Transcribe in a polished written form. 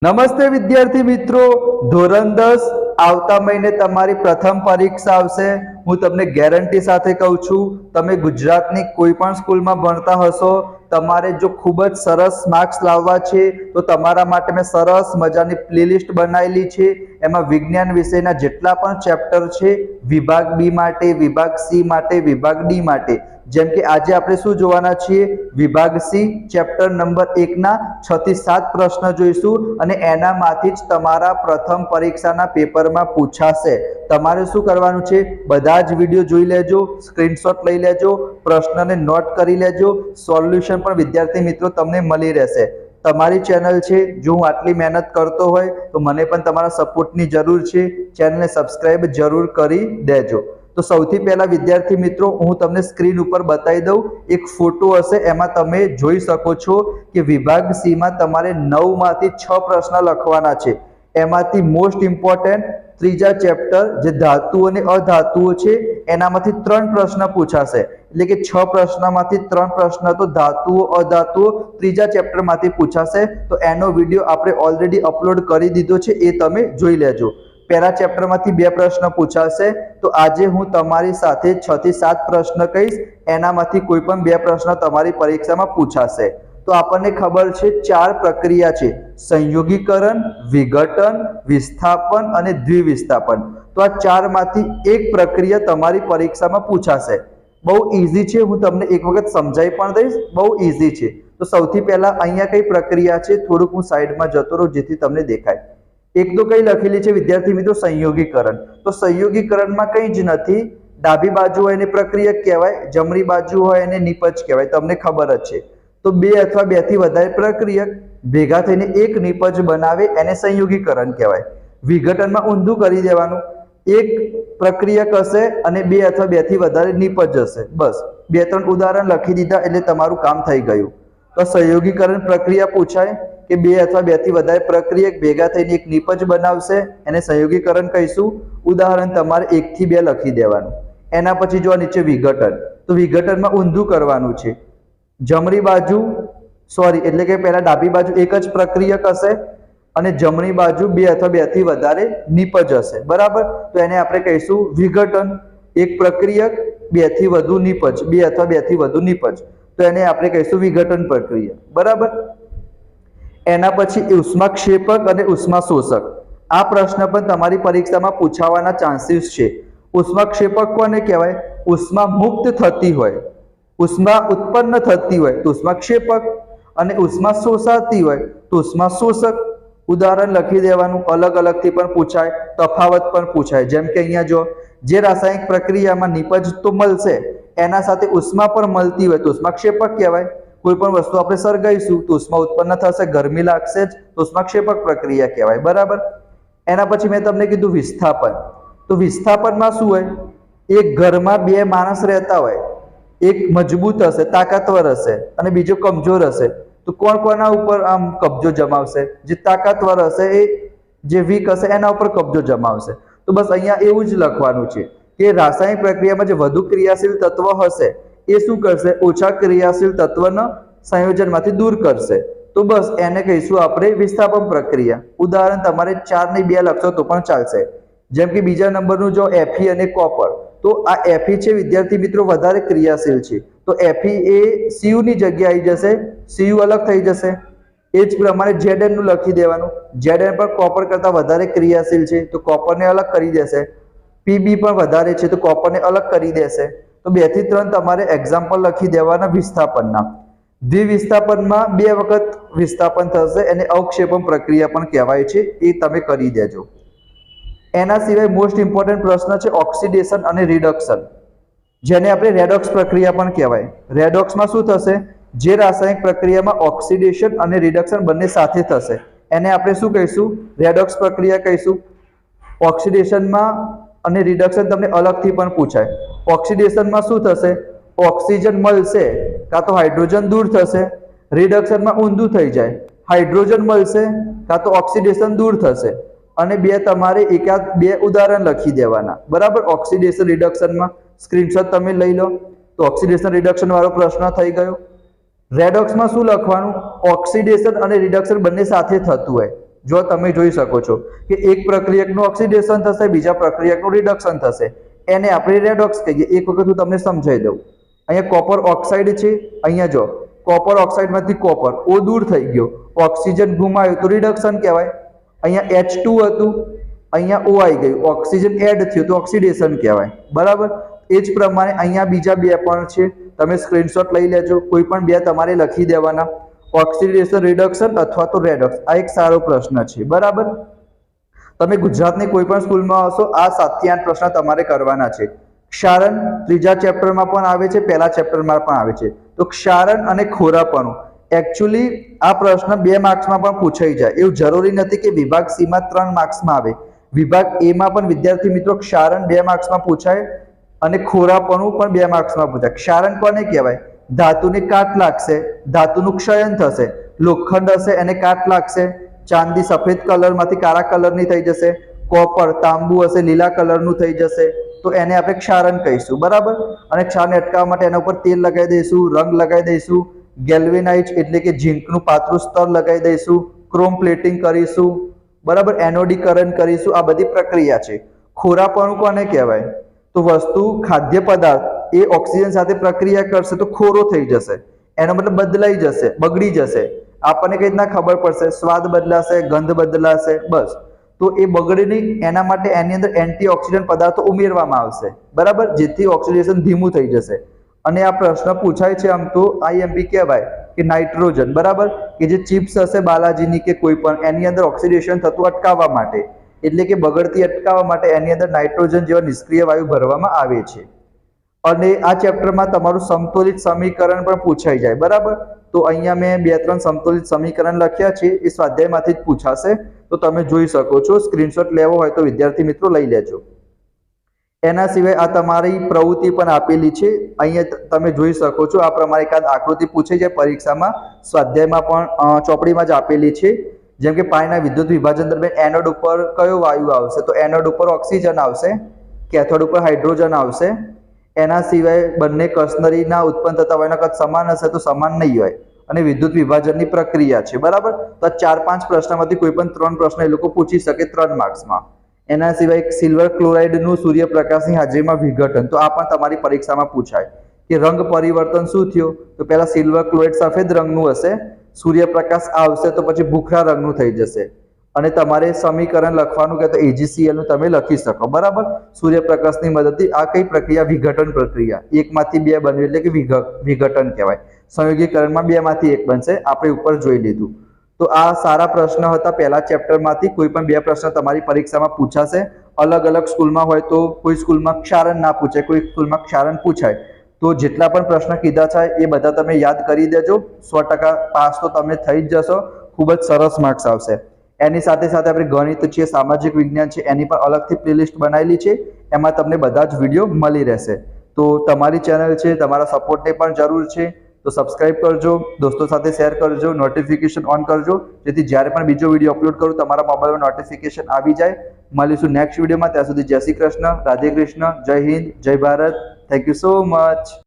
નમસ્તે વિદ્યાર્થી મિત્રો, ધોરણ 10 આવતા મહિને તમારી પ્રથમ પરીક્ષા આવશે। હું તમને ગેરંટી સાથે કહું છું, તમે ગુજરાતની કોઈ પણ સ્કૂલમાં ભણતા હશો, તમારે જો ખૂબ જ સરસ માર્ક્સ લાવવા છે તો તમારા માટે મેં સરસ મજાની પ્લેલિસ્ટ બનાવેલી છે। એમાં વિજ્ઞાન વિષયના જેટલા પણ ચેપ્ટર છે, વિભાગ બી માટે, વિભાગ સી માટે, વિભાગ ડી માટે, જેમ કે આજે આપણે શું જોવાના છીએ, વિભાગ સી ચેપ્ટર નંબર 1 ના 6 થી 7 પ્રશ્ન જોઈશું અને એનામાંથી જ તમારા પ્રથમ પરીક્ષાના પેપરમાં પૂછાશે। તમારે શું કરવાનું છે, બધા જ વિડીયો જોઈ લેજો, સ્ક્રીનશોટ લઈ લેજો, પ્રશ્નને નોટ કરી લેજો, સોલ્યુશન પણ વિદ્યાર્થી મિત્રો તમને મળી રહેશે। તમારી ચેનલ છે, જો હું આટલી મહેનત કરતો હોય તો મને પણ તમારા સપોર્ટની જરૂર છે। ચેનલને સબસ્ક્રાઇબ જરૂર કરી દેજો। તો સૌથી પહેલા વિદ્યાર્થી મિત્રો, હું તમને સ્ક્રીન ઉપર બતાવી દઉં, એક ફોટો હશે, એમાં તમે જોઈ શકો છો કે વિભાગ સી માં તમારે 9 માંથી 6 પ્રશ્ન લખવાના છે। એમાંથી મોસ્ટ ઇમ્પોર્ટન્ટ ત્રીજા ચેપ્ટર જે ધાતુઓ અને અધાતુઓ છે, એનામાંથી 3 પ્રશ્ન પૂછાશે। એટલે કે 6 પ્રશ્નમાંથી 3 પ્રશ્ન તો ધાતુઓ અધાતુઓ ત્રીજા ચેપ્ટરમાંથી પૂછાશે। તો એનો વિડીયો આપણે ઓલરેડી અપલોડ કરી દીધો છે, એ તમે જોઈ લેજો। પહેલા ચેપ્ટરમાંથી 2 પ્રશ્ન પૂછાશે, તો આજે હું તમારી સાથે 6 થી 7 પ્રશ્ન કહીશ, એનામાંથી કોઈ પણ 2 પ્રશ્ન તમારી પરીક્ષામાં પૂછાશે। તો આપણને ખબર છે 4 પ્રક્રિયા છે, સંયોગીકરણ, વિઘટન, વિસ્થાપન અને દ્વિવિસ્થાપન। તો આ 4 માંથી એક પ્રક્રિયા તમારી પરીક્ષામાં પૂછાશે। બહુ ઈઝી છે, હું તમને એક વખત સમજાવી પણ દઈશ, બહુ ઈઝી છે। તો સૌથી પહેલા અહીંયા કઈ પ્રક્રિયા છે, થોડુંક હું સાઈડમાં જતો રહું જેથી તમને દેખાય। એક તો કઈ લખેલી છે વિદ્યાર્થી મિત્રો, સંયોગીકરણ। તો સંયોગીકરણમાં કઈ જ નથી, ડાબી બાજુ હોય એને પ્રક્રિયક કહેવાય, જમણી બાજુ હોય એને નિપજ કહેવાય, તમને ખબર જ છે। તો 2 અથવા 2 થી વધારે પ્રક્રિયક ભેગા થઈને એક નિપજ બનાવે એને સંયોગીકરણ કહેવાય। વિઘટનમાં ઊંધું કરી દેવાનું, એક પ્રક્રિયક હશે અને 2 અથવા 2 થી વધારે નિપજ હશે, બસ 2-3 ઉદાહરણ લખી દીધા એટલે તમારું કામ થઈ ગયું। તો સંયોગીકરણ પ્રક્રિયા પૂછાય કે 2 અથવા 2 થી વધારે પ્રક્રિયક ભેગા થઈને એક નિપજ બનાવશે, એને સંયોગીકરણ કહીશું। ઉદાહરણ તમારે 1 થી 2 લખી દેવાનું। એના પછી જો નીચે વિઘટન, તો વિઘટનમાં ઊંધું કરવાનું છે, જમણી બાજુ એટલે કે પહેલા ડાબી બાજુ એક જ પ્રક્રિયક હશે અને જમણી બાજુ 2 અથવા 2 થી વધારે નિપજ હશે, બરાબર। તો એને આપણે કહીશું વિઘટન। એક પ્રક્રિયક 2 થી વધુ નિપજ, 2 અથવા 2 થી વધુ નિપજ, તો એને આપણે કહીશું વિઘટન પ્રક્રિયા, બરાબર। એના પછી ઉષ્માક્ષેપક અને ઉષ્માશોષક, આ પ્રશ્ન પણ તમારી પરીક્ષામાં પૂછાવાના ચાન્સીસ છે। ઉષ્માક્ષેપક કોને કહેવાય, ઉષ્મા મુક્ત થતી હોય, ઉષ્મા ઉત્પન્ન થતી હોય તો ઉષ્માક્ષેપક, અને ઉષ્મા શોષાતી હોય તો ઉષ્માશોષક। ઉદાહરણ લખી દેવાનું, અલગ અલગથી પણ પૂછાય, તફાવત પણ પૂછાય। જેમ કે અહીંયા જો, જે રાસાયણિક પ્રક્રિયામાં નિપજ તો મળશે, એના સાથે ઉષ્મા પણ મળતી હોય તો ઉષ્માક્ષેપક કહેવાય। કોઈ પણ વસ્તુ આપણે સળગાઈશું તો ઉષ્મા ઉત્પન્ન થશે, ગરમી લાગશે જ, તો ઉષ્માક્ષેપક પ્રક્રિયા કહેવાય, બરાબર। એના પછી મેં તમને કીધું વિસ્થાપન। તો વિસ્થાપનમાં શું હોય, એક ઘરમાં 2 માણસ રહેતા હોય, એક મજબૂત હશે, તાકાતવર હશે અને બીજો કમજોર હશે, તો કોણ કોના ઉપર આમ કબજો જમાવશે, જે તાકાતવર હશે એ જે વીક હશે એના ઉપર કબજો જમાવશે। તો બસ અહીંયા એવું જ લખવાનું છે કે રાસાયણિક પ્રક્રિયામાં જે વધુ ક્રિયાશીલ તત્વ હશે એ શું કરશે, ઓછા ક્રિયાશીલ તત્વના સંયોજનમાંથી દૂર કરશે। તો બસ એને કહીશું આપણે વિસ્થાપન પ્રક્રિયા। ઉદાહરણ તમારે 4 ને 2 લખશો તો પણ ચાલશે। જેમ કે બીજા નંબરનું જો Fe અને કોપર, તો આ Fe છે વિદ્યાર્થી મિત્રો વધારે ક્રિયાશીલ છે, તો Fe એ Cu ની જગ્યાએ આવી જશે, Cu અલગ થઈ જશે। એ જ પ્રમાણે Zn નું લખી દેવાનું, Zn પણ કોપર કરતાં વધારે ક્રિયાશીલ છે તો કોપરને અલગ કરી દેશે। Pb પણ વધારે છે તો કોપરને અલગ કરી દેશે। તો 2 થી 3 તમારે એક્ઝામ્પલ લખી દેવાના વિસ્થાપનના। દ્વિવિસ્થાપનમાં 2 વખત વિસ્થાપન થશે, એને અવક્ષેપણ પ્રક્રિયા પણ કહેવાય છે, એ તમે કરી દેજો। એના સિવાય મોસ્ટ ઇમ્પોર્ટન્ટ પ્રશ્ન છે ઓક્સિડેશન અને રિડક્શન, જેને આપણે રેડોક્સ પ્રક્રિયા પણ કહેવાય। રેડોક્સમાં શું થશે, જે રાસાયણિક પ્રક્રિયામાં ઓક્સિડેશન અને રિડક્શન બંને સાથે થશે, એને આપણે શું કહીશું, રેડોક્સ પ્રક્રિયા કહીશું। ઓક્સિડેશનમાં અને રિડક્શન તમને અલગથી પણ પૂછાય। ઓક્સિડેશનમાં શું થશે, ઓક્સિજન મળશે કાં તો હાઇડ્રોજન દૂર થશે, રિડક્શનમાં ઊંધું થઈ જાય, હાઇડ્રોજન મળશે કાં તો ઓક્સિડેશન દૂર થશે। અને 2 તમારે એકાદ 2 ઉદાહરણ લખી દેવાના, બરાબર। ઓક્સિડેશન રિડક્શનમાં સ્ક્રીનશોટ તમે લઈ લો, તો ઓક્સિડેશન રિડક્શન વાળો પ્રશ્ન થઈ ગયો। રેડોક્સમાં શું લખવાનું, ઓક્સિડેશન અને રિડક્શન બંને સાથે થતું હોય, જો તમે જોઈ શકો છો કે એક પ્રક્રિયકનું ઓક્સિડેશન થશે, બીજા પ્રક્રિયકનું રિડક્શન થશે, એને આપણે રેડોક્સ કહીએ. એક વખત હું તમને સમજાવી દઉં. અહીંયા કોપર ઓક્સાઇડ છે, અહીંયા જો કોપર ઓક્સાઇડમાંથી કોપર ઓ દૂર થઈ ગયો, ઓક્સિજન ગુમાવ્યો તો રિડક્શન કહેવાય. અહીંયા H2 હતું, અહીંયા O આવી ગયું, ઓક્સિજન એડ થયું તો ઓક્સિડેશન કહેવાય. બરાબર. એ જ પ્રમાણે અહીંયા બીજા બે પણ છે, તમે સ્ક્રીનશોટ લઈ લેજો. કોઈ પણ બે તમારે લખી દેવાના, ઓક્સિડેશન રિડક્શન અથવા તો રેડોક્સ. આ એક સારો પ્રશ્ન છે. બરાબર. તમે ગુજરાતની કોઈ પણ સ્કૂલમાં હશો, આ 7 થી 8 પ્રશ્ન તમારે કરવાના છે. ક્ષારણ ત્રીજા ચેપ્ટરમાં પણ આવે છે, પહેલા ચેપ્ટરમાં પણ આવે છે. તો ક્ષારણ અને ખોરાપણું, એકચ્યુઅલી આ પ્રશ્ન 2 માર્ક્સમાં પણ પૂછાઈ જાય. એવું જરૂરી નથી કે વિભાગ સી માં 3 માર્ક્સમાં આવે. વિભાગ એ માં પણ વિદ્યાર્થી મિત્રો ક્ષારણ 2 માર્ક્સમાં પૂછાય અને ખોરાપણું પણ 2 માર્ક્સમાં પૂછાય. ક્ષારણ કોને કહેવાય? ધાતુને કાટ લાગશે, ધાતુનું ક્ષયન થશે. લોખંડ હશે એને કાટ લાગશે, ચાંદી સફેદ કલરમાંથી કાળા કલરની થઈ જશે, કોપર તાંબુ હશે લીલા કલરનું થઈ જશે, તો એને આપણે ક્ષારણ કહીશું. બરાબર. અને ક્ષારને અટકાવવા માટે એના ઉપર તેલ લગાવી દઈશું, રંગ લગાવી દઈશું, ગેલ્વેનાઇઝ એટલે કે ઝીંકનું પાતળું સ્તર લગાવી દઈશું, ક્રોમ પ્લેટિંગ કરીશું. બરાબર. એનોડીકરણ કરીશું. આ બધી પ્રક્રિયા છે. ખોરાપણું કોને કહેવાય? તો વસ્તુ ખાદ્ય પદાર્થ એ ઓક્સિજન સાથે પ્રક્રિયા કરશે તો ખોરો થઈ જશે, એનો મતલબ બદલાઈ જશે, બગડી જશે. આપણને કઈ રીતના ખબર પડશે? સ્વાદ બદલાશે, ગંધ બદલાશે, બસ. તો એ બગડે નહીં એના માટે એની અંદર એન્ટીઓક્સિડન્ટ પદાર્થો ઉમેરવામાં આવશે. બરાબર. જેથી ઓક્સિડેશન ધીમું થઈ જશે. અને આ પ્રશ્ન પૂછાય છે આમ તો IMP કહેવાય કે નાઇટ્રોજન. બરાબર. કે જે ચિપ્સ હશે બાલાજીની કે કોઈ પણ, એની અંદર ઓક્સિડેશન થતું અટકાવવા માટે, એટલે કે બગડતી અટકાવવા માટે એની અંદર નાઇટ્રોજન જેવા નિષ્ક્રિય વાયુ ભરવામાં આવે છે. અને આ ચેપ્ટરમાં તમારું સમતોલિત સમીકરણ પણ પૂછાઈ જાય. બરાબર. તો અહીંયા મેં 2-3 સમતોલિત સમીકરણ લખ્યા છે, એ સ્વાધ્યાયમાંથી જ પૂછાશે. તો તમે જોઈ શકો છો. સ્ક્રીનશોટ લેવો હોય તો વિદ્યાર્થી મિત્રો લઈ લેજો. એના સિવાય આ તમારી પ્રવૃત્તિ પણ આપેલી છે, અહીંયા તમે જોઈ શકો છો. આ પ્રમાણે એકાદ આકૃતિ પૂછાઈ જાય પરીક્ષામાં, સ્વાધ્યાયમાં પણ ચોપડીમાં જ આપેલી છે. જેમ કે પાણીના વિદ્યુત વિભાજન દરમિયાન એનોડ ઉપર કયો વાયુ આવશે? તો એનોડ ઉપર ઓક્સિજન આવશે, કેથોડ ઉપર હાઇડ્રોજન આવશે. એના સિવાય બંને કસનરીના ઉત્પન્ન થતા વાયુના કદ સમાન હશે તો સમાન નહીં હોય. અને વિદ્યુત વિભાજનની પ્રક્રિયા છે. બરાબર. તો આ 4-5 પ્રશ્નમાંથી કોઈ પણ 3 પ્રશ્ન એ લોકો પૂછી શકે 3 માર્ક્સમાં. એના સિવાય સિલ્વર ક્લોરાઇડનું સૂર્યપ્રકાશની હાજરીમાં વિઘટન, તો આ પણ તમારી પરીક્ષામાં પૂછાય કે રંગ પરિવર્તન શું થયું? તો પહેલા સિલ્વર ક્લોરાઇડ સફેદ રંગનું હશે, સૂર્યપ્રકાશ આવશે તો પછી ભૂખરા રંગનું થઈ જશે. અને તમારે સમીકરણ લખવાનું કે તો AgCl નું તમે લખી શકો. બરાબર. સૂર્યપ્રકાશની મદદથી આ કઈ પ્રક્રિયા? વિઘટન પ્રક્રિયા. 1 માંથી 2 બન્યું એટલે કે વિઘટન કહેવાય. સંયોગીકરણમાં 2 માંથી 1 બનશે, આપણે ઉપર જોઈ લીધું. તો આ સારા પ્રશ્ન હતા પહેલા ચેપ્ટરમાંથી. કોઈ પણ 2 પ્રશ્ન તમારી પરીક્ષામાં પૂછાશે. અલગ અલગ સ્કૂલમાં હોય તો કોઈ સ્કૂલમાં ક્ષારણ ના પૂછાય, કોઈ સ્કૂલમાં ક્ષારણ પૂછાય. તો જેટલા પણ પ્રશ્ન કીધા છે એ બધા તમે યાદ કરી દેજો. 100% પાસ તો તમે થઈ જ જશો. ખૂબ જ સરસ માર્ક્સ આવશે. એની સાથે સાથે આપણે ગણિત છે, સામાજિક વિજ્ઞાન છે, એની પણ અલગથી પ્લેલિસ્ટ બનાવેલી છે. એમાં તમને બધા જ વિડીયો મળી રહેશે. તો તમારી ચેનલ છે, તમારા સપોર્ટની પણ જરૂર છે. તો સબસ્ક્રાઇબ કરજો, દોસ્તો સાથે શેર કરજો, નોટિફિકેશન ઓન કરજો, જેથી જ્યારે પણ બીજો વિડીયો અપલોડ કરું તમારા મોબાઈલમાં નોટિફિકેશન આવી જાય. મળીશું નેક્સ્ટ વિડીયોમાં. ત્યાં સુધી જય શ્રી કૃષ્ણ, રાધે કૃષ્ણ, જય હિન્દ, જય Bharat. Thank you so much.